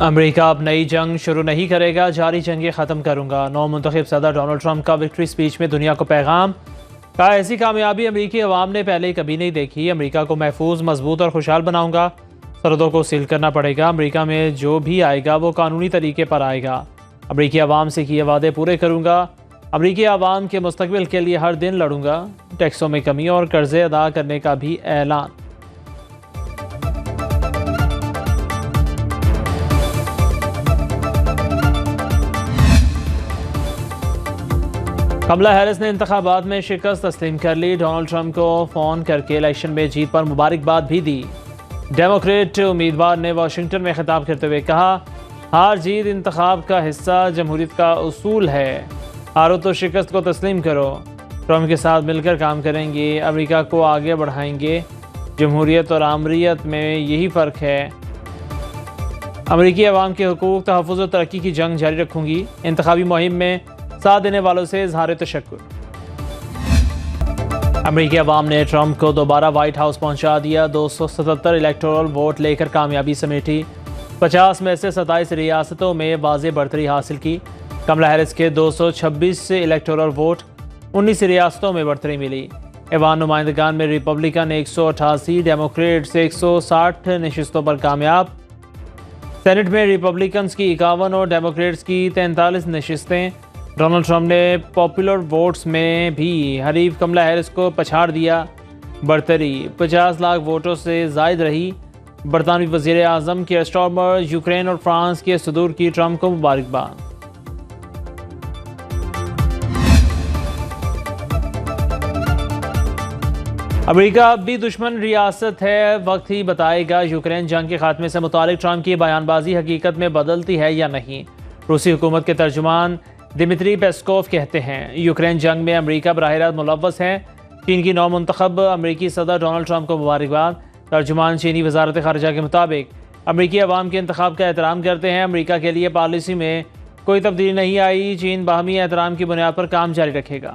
America अब नई जंग शुरू नहीं करेगा, जारी जंगें ख़त्म करूंगा। नौ मुंतखब सदर डोनाल्ड ट्रंप का विक्ट्री स्पीच में दुनिया को पैगाम। कहा, ऐसी कामयाबी अमेरिकी अवाम ने पहले कभी नहीं देखी। अमेरिका को महफूज, मजबूत और खुशहाल बनाऊंगा। सरहदों को सील करना पड़ेगा। अमेरिका में जो भी आएगा वो कानूनी तरीके पर आएगा। अमेरिकी अवाम से किए वादे पूरे करूंगा। अमेरिकी अवाम के मुस्तकबिल के लिए हर दिन लड़ूंगा। टैक्सों में कमी और कर्जे अदा करने का भी ऐलान। कमला हैरिस ने इंतखाबात में शिकस्त तस्लीम कर ली। डोनाल्ड ट्रंप को फ़ोन करके इलेक्शन में जीत पर मुबारकबाद भी दी। डेमोक्रेट उम्मीदवार ने वाशिंगटन में खिताब करते हुए कहा, हार जीत इंतखाब का हिस्सा जमहूरियत का उसूल है। हारो तो शिकस्त को तस्लीम करो। ट्रंप के साथ मिलकर काम करेंगे, अमेरिका को आगे बढ़ाएंगे। जमहूरियत और आमरीत में यही फ़र्क है। अमेरिकी अवाम के हुकूक, तहफ़्फ़ुज़ और तरक्की की जंग जारी रखूंगी। इंतखाबी मुहिम में साथ देने वालों से इज़हार तशक्कुर। अमेरिकी अवाम ने ट्रंप को दोबारा वाइट हाउस पहुंचा दिया। 277 इलेक्टोरल वोट लेकर कामयाबी समेटी। 50 में से 27 रियासतों में वाज़ेह बढ़तरी हासिल की। कमला हैरिस के 226 इलेक्टोरल वोट, 19 रियासतों में बढ़तरी मिली। ऐवान नुमाइंदगान में रिपब्लिकन 188, डेमोक्रेट से 160 नशिस्तों पर कामयाब। सेनेट में रिपब्लिकन की 51 और डेमोक्रेट्स की 43 नशिस्तें। डोनाल्ड ट्रंप ने पॉपुलर वोट्स में भी हरीफ कमला हैरिस को पछाड़ दिया। बढ़तरी 50 लाख वोटों से जायद रही। बरतानवी वज़ीर आज़म के स्टार्मर, यूक्रेन और फ्रांस के सदूर की ट्रंप को मुबारकबाद। अमेरिका अब भी दुश्मन रियासत है, वक्त ही बताएगा। यूक्रेन जंग के खात्मे से मुतालिक ट्रंप की बयानबाजी हकीकत में बदलती है या नहीं। रूसी हुकूमत के तर्जुमान दिमित्री पेस्कोव कहते हैं, यूक्रेन जंग में अमेरिका बराह रास्त मुलव्वस है। चीन की नौ मुंतखब अमेरिकी सदर डोनाल्ड ट्रंप को मुबारकबाद। तर्जुमान चीनी वजारत खारजा के मुताबिक अमेरिकी अवाम के इंतखाब का एहतराम करते हैं। अमेरिका के लिए पॉलिसी में कोई तब्दीली नहीं आई। चीन बाहमी एहतराम की बुनियाद पर काम जारी रखेगा।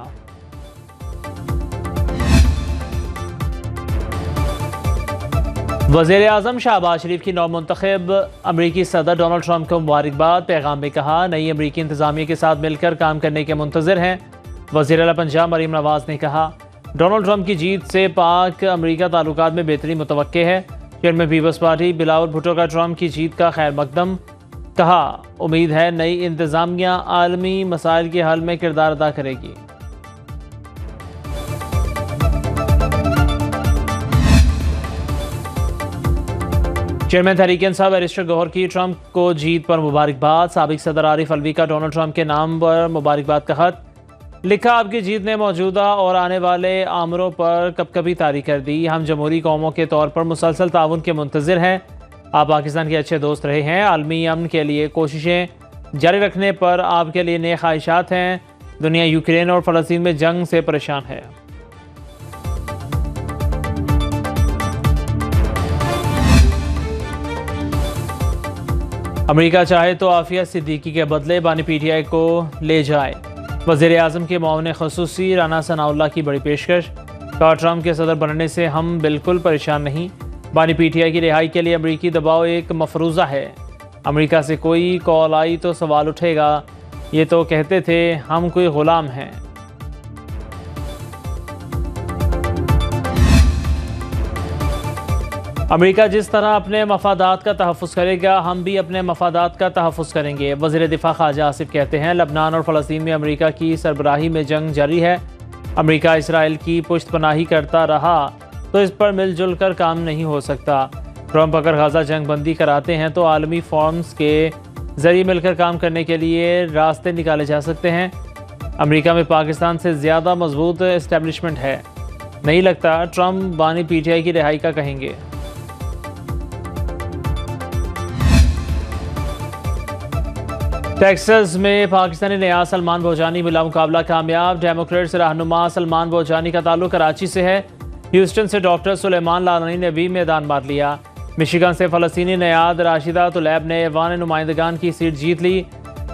वज़ीर आज़म शहबाज शरीफ की नौ मुंतखब अमरीकी सदर डोनाल्ड ट्रंप को मुबारकबाद। पैगाम में कहा, नई अमरीकी इंतज़ामिया के साथ मिलकर काम करने के मुंतज़िर हैं। वज़ीर आला पंजाब मरीम नवाज़ ने कहा, डोनाल्ड ट्रंप की जीत से पाक अमरीका ताल्लुकात में बेहतरी मुतवक्के है। चेयरमैन पीपल्स पार्टी बिलावल भुट्टो का ट्रंप की जीत का खैर मकदम। कहा, उम्मीद है नई इंतज़ामिया आलमी मसाइल के हल में किरदार अदा करेगी। चेयरमैन तहरीक इंसाफ बैरिस्टर गौहर की ट्रंप को जीत पर मुबारकबाद। साबिक सदर आरिफ अलवी का डोनाल्ड ट्रंप के नाम पर मुबारकबाद का खत लिखा, आपकी जीत ने मौजूदा और आने वाले आमरों पर कपकपी तारी कर दी। हम जमहूरी कौमों के तौर पर मुसलसल ताउन के मुंतज़िर हैं। आप पाकिस्तान के अच्छे दोस्त रहे हैं। आलमी अमन के लिए कोशिशें जारी रखने पर आपके लिए नए ख्वाहिशात हैं। दुनिया यूक्रेन और फ़लस्तीन में जंग से परेशान है। अमेरिका चाहे तो आफिया सिद्दीकी के बदले बानी पीटीआई को ले जाए। वज़ीर आज़म के मुआविन ख़ुसूसी राना सनाउल्लाह की बड़ी पेशकश। कहा, ट्रंप के सदर बनने से हम बिल्कुल परेशान नहीं। बानी पीटीआई की रिहाई के लिए अमरीकी दबाव एक मफरूज़ा है। अमेरिका से कोई कॉल आई तो सवाल उठेगा, ये तो कहते थे हम कोई ग़ुलाम हैं। अमेरिका जिस तरह अपने मफादात का तहफ़्फ़ुज़ करेगा, हम भी अपने मफादात का तहफ़्फ़ुज़ करेंगे। वज़ीर दिफ़ा ख्वाजा आसिफ कहते हैं, लबनान और फ़लस्तीन में अमेरिका की सरबराही में जंग जारी है। अमेरिका इसराइल की पुश्तपनाही करता रहा तो इस पर मिलजुल कर काम नहीं हो सकता। ट्रंप अगर गाज़ा जंग बंदी कराते हैं तो आलमी फॉर्म्स के ज़रिए मिलकर काम करने के लिए रास्ते निकाले जा सकते हैं। अमेरिका में पाकिस्तान से ज़्यादा मजबूत इस्टेब्लिशमेंट है। नहीं लगता ट्रंप बानी पीटीआई की रिहाई का कहेंगे। टेक्सास में पाकिस्तानी नया सलमान भोजानी मिला मुकाबला कामयाब। डेमोक्रेट से रहनुमा सलमान भोजानी का ताल्लुक कराची से है। ह्यूस्टन से डॉक्टर सुलेमान लालनी ने भी मैदान बांट लिया। मिशिगन से फ़लस्तीनी नयाद राशिदा तुलैब ने ऐवान नुमाइंदगान की सीट जीत ली।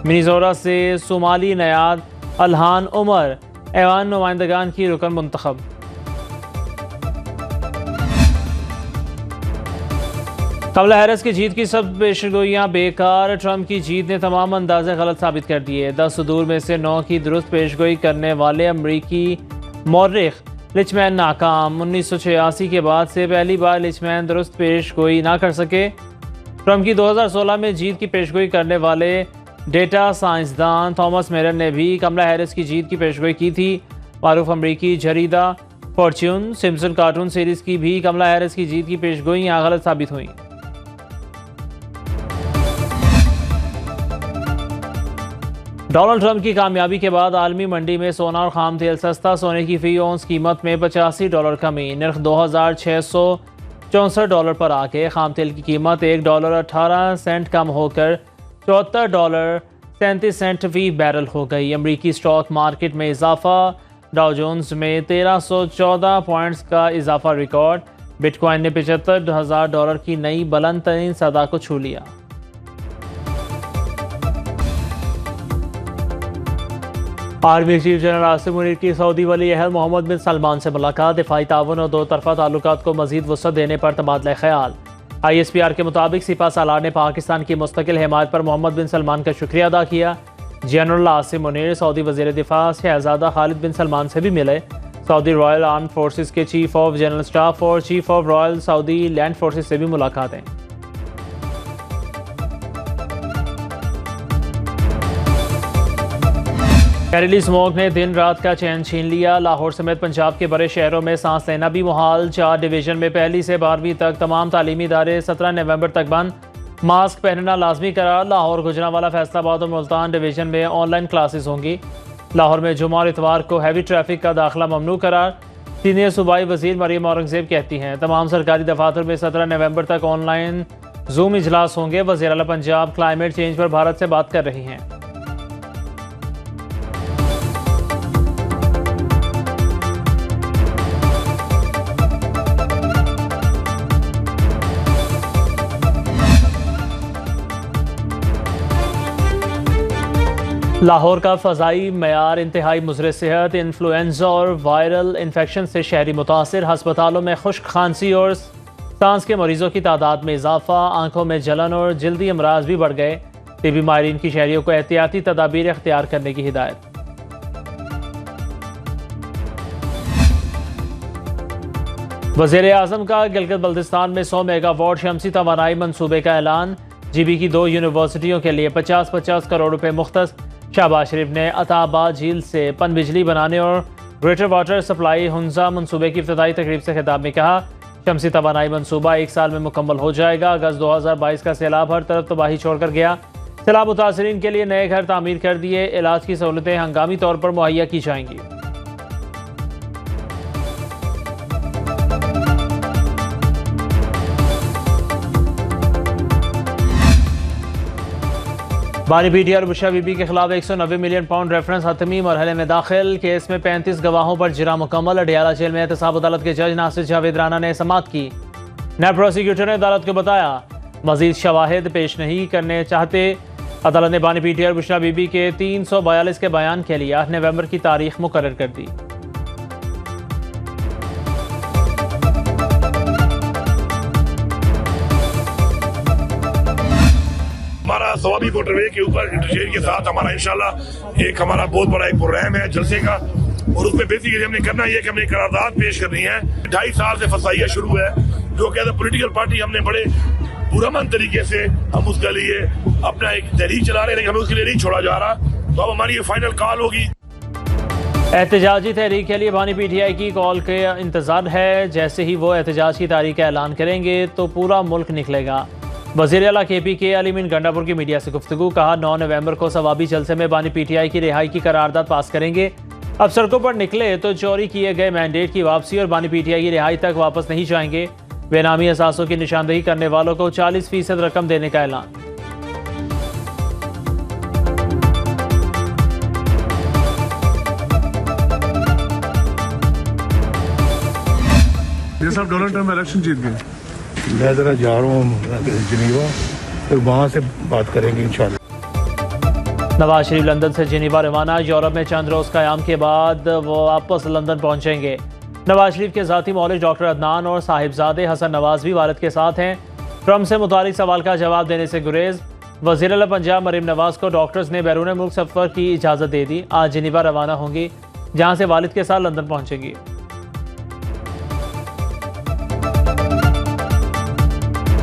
मिनीसोटा से सोमाली नयाद अलहान उमर ऐवान नुमाइंदगान की रुकन मुंतखब। कमला हैरिस की जीत की सब पेशगोइयां बेकार, ट्रंप की जीत ने तमाम अंदाजे गलत साबित कर दिए। 10 सुदूर में से 9 की दुरुस्त पेशगोई करने वाले अमरीकी मौर्रिख लिचमैन नाकाम। 1986 के बाद से पहली बार लिचमैन दुरुस्त पेशगोई ना कर सके। ट्रंप की 2016 में जीत की पेशगोई करने वाले डेटा साइंसदान थॉमस मेरर ने भी कमला हैरिस की जीत की पेशगोई की थी। मारूफ अमरीकी जरीदा फॉर्च्यून सिम्पसन कार्टून सीरीज की भी कमला हैरिस की जीत की पेशगोइयां गलत साबित हुई। डोनाल्ड ट्रंप की कामयाबी के बाद आलमी मंडी में सोना और खाम तेल सस्ता, सोने की फी औंस कीमत में $85 कमी, निर्ख $2,664 पर आके खाम तेल की कीमत $1.18 कम होकर $74.37 फी बैरल हो गई। अमरीकी स्टॉक मार्केट में इजाफा, डाउ जोन्स में 1314 पॉइंट्स का इजाफा रिकॉर्ड। बिटकॉइन ने $75,000 की नई बुलंद तरीन सदा को छू लिया। Army chief general Asim Munir की सऊदी वली अहद मोहम्मद बिन सलमान से मुलाकात, दिफाई ताउन और दो तरफा ताल्लुकात को मजीद वसअत देने पर तबादला ख्याल। ISPR के मुताबिक सिपा सालार ने पाकिस्तान की मुस्तकिल हिमायत पर मोहम्मद बिन सलमान का शुक्रिया अदा किया। जनरल आसिम मुनीर सऊदी वजीर दिफा शहजादा खालिद बिन सलमान से भी मिले। सऊदी रॉयल आर्म फोर्सेस के चीफ ऑफ जनरल स्टाफ और chief of royal Saudi land forces से भी मुलाकातें। कैरिली स्मोक ने दिन रात का चैन छीन लिया। लाहौर समेत पंजाब के बड़े शहरों में सांस लेना भी मुहाल। 4 डिवीजन में पहली से 12वीं तक तमाम तालीमी इदारे 17 नवंबर तक बंद। मास्क पहनना लाजमी करार। लाहौर, गुजरांवाला, फैसलाबाद और मुल्तान डिवीजन में ऑनलाइन क्लासेस होंगी। लाहौर में जुमा और इतवार को हैवी ट्रैफिक का दाखिला ममनू करार। सीनियर सूबाई वजीर मरियम औरंगजेब कहती हैं तमाम सरकारी दफातर में 17 नवंबर तक ऑनलाइन जूम इजलास होंगे। वज़ीर आला पंजाब क्लाइमेट चेंज पर भारत से बात कर रही हैं। लाहौर का फ़ज़ाई मयार इंतहाई मुज़र सेहत, इन्फ्लुएंजा और वायरल इन्फेक्शन से शहरी मुतासर। हस्पतालों में खुश्क खांसी और सांस के मरीजों की तादाद में इजाफा। आंखों में जलन और जल्दी अमराज भी बढ़ गए। टीबी माहिरीन की शहरियों को एहतियाती तदाबीर इख्तियार करने की हिदायत। वज़ीर आज़म का गिलगित बल्तिस्तान में 100 मेगावाट शमसी तवानाई मनसूबे का ऐलान। GB की 2 यूनिवर्सिटियों के लिए 50-50 करोड़ रुपए मुख्तस। शहबाज शरीफ ने अताबाद झील से पन बिजली बनाने और ग्रेटर वाटर सप्लाई हुंजा मनसूबे की इब्तदाई तकरीब से खिताब में कहा शमसी तवानाई मनसूबा 1 साल में मुकम्मल हो जाएगा। अगस्त 2022 का सैलाब हर तरफ तबाही छोड़कर गया। सैलाब मुतासरीन के लिए नए घर तामीर कर दिए। इलाज की सहूलतें हंगामी तौर पर मुहैया की जाएंगी। बानी पीटीआई और बुशरा बीबी के खिलाफ 190 मिलियन पाउंड रेफरेंस हतमी मरहले में दाखिल। केस में 35 गवाहों पर जिरा मुकम्मल। अडियाला जेल में एहतसाब अदालत के जज नासिर जावेद राना ने समाअत की। नायब प्रोसिक्यूटर ने अदालत को बताया मजीद शवाहिद पेश नहीं करने चाहते। अदालत ने बानी पीटीआई और बुशरा बीबी के 342 के बयान के लिए 8 नवंबर की तारीख मुकर्रर कर दी। हमारा सवाबी मोटरवे के ऊपर इंटरचेंज के साथ हमारा इंशाल्लाह एक हमारा बहुत बड़ा एक प्रोग्राम है जलसे का, और उसमें बेसिकली हमने करना ये कि हमने करारदाद पेश करनी है। 2.5 साल से फसाइया शुरू है, जो कि पॉलिटिकल पार्टी हमने बड़े पुरअमन तरीके से हम उसके लिए अपना एक तहरीक चला रहे हैं, लेकिन हमें उसके लिए नहीं छोड़ा जा रहा। तो अब हमारी ये फाइनल कॉल होगी। एहतजाजी तहरीक के लिए बानी पीटीआई की कॉल के इंतजार है। जैसे ही वो एहतजाज की तारीख का ऐलान करेंगे तो पूरा मुल्क निकलेगा। वज़ीर आला KPK अलीमीन गंडापुर की मीडिया से गुफ्तगू। कहा 9 नवंबर को सवाबी जलसे में बानी पीटीआई की रिहाई की करारदाद पास करेंगे। अब सड़कों पर निकले तो चोरी किए गए मैंडेट की वापसी और बानी पीटीआई की रिहाई तक वापस नहीं जाएंगे। बेनामी असासों की निशानदेही करने वालों को 40% रकम देने का ऐलान। ये सब डोनाल्ड ट्रंप इलेक्शन जीत गए। मैं ज़रा जा रहा हूँ जिनेवा, फिर वहाँ से बात करेंगे इंशाल्लाह। नवाज शरीफ लंदन से जिनेवा रवाना। यूरोप में चंद रोज़ क़याम के बाद वो वापस लंदन पहुँचेंगे। नवाज शरीफ के ज़ाती मौलिक डॉक्टर अदनान और साहिबजादे हसन नवाज भी वालिद के साथ हैं। ट्रंप से मुतालिक सवाल का जवाब देने से गुरेज। वज़ीर आला पंजाब मरीम नवाज को डॉक्टर्स ने बैरून मुल्क सफ़र की इजाज़त दे दी। आज जिनेवा रवाना होंगी, जहां से वालिद के साथ लंदन पहुंचेंगी।